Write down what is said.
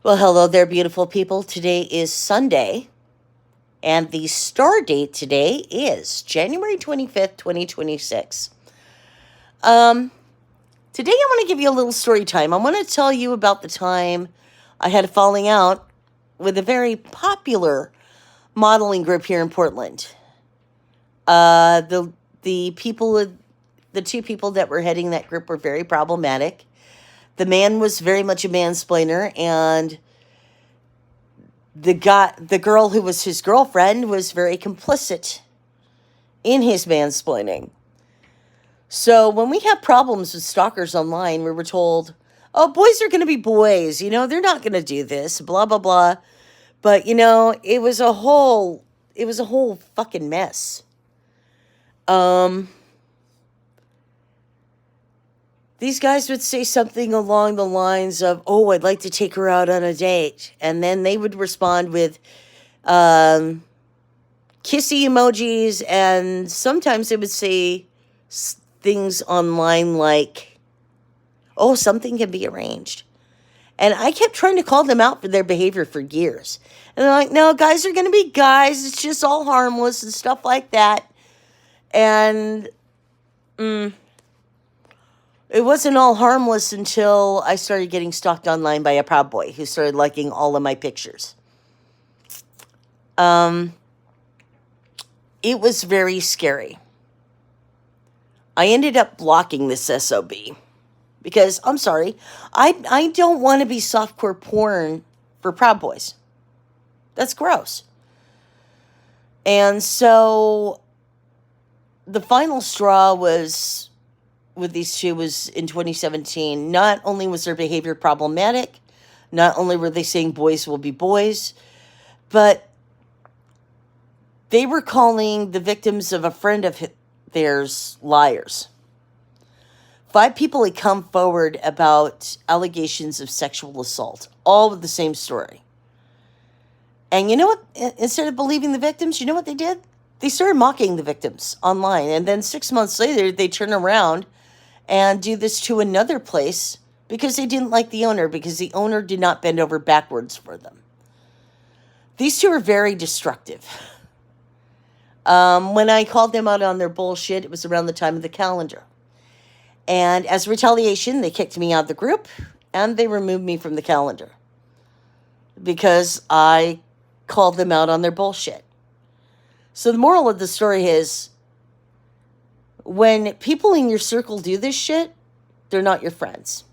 Well, hello there, beautiful people. Today is Sunday, and the star date today is January 25th, 2026. Um, Today I want to give you a little story time. I want to tell you about the time I had a falling out with a very popular modeling group here in Portland. The people, the two people that were heading that group were very problematic. The man was very much a mansplainer, and the girl who was his girlfriend was very complicit in his mansplaining. So when we have problems with stalkers online, we were told, "Oh, boys are going to be boys. They're not going to do this. Blah blah blah." But it was a whole fucking mess. Um, these guys would say something along the lines of, "Oh, I'd like to take her out on a date," and then they would respond with um, kissy emojis, and sometimes they would say things online like, "Oh, something can be arranged." And I kept trying to call them out for their behavior for years. And they're like, "No, guys are going to be guys. It's just all harmless," and stuff like that. And it wasn't all harmless until I started getting stalked online by a proud boy who started liking all of my pictures. Um, it was very scary. I ended up blocking this SOB because I'm sorry, I don't want to be softcore porn for proud boys. That's gross. And so the final straw was with these two was in 2017. Not only was their behavior problematic, not only were they saying boys will be boys, but they were calling the victims of a friend of theirs liars. 5 people had come forward about allegations of sexual assault, all with the same story. And you know what? Instead of believing the victims, you know what they did? They started mocking the victims online. And then 6 months later, they turn around and do this to another place because they didn't like the owner, because the owner did not bend over backwards for them. These two are very destructive. When I called them out on their bullshit, it was around the time of the calendar. And as retaliation, they kicked me out of the group and they removed me from the calendar because I called them out on their bullshit. So the moral of the story is, when people in your circle do this shit, they're not your friends.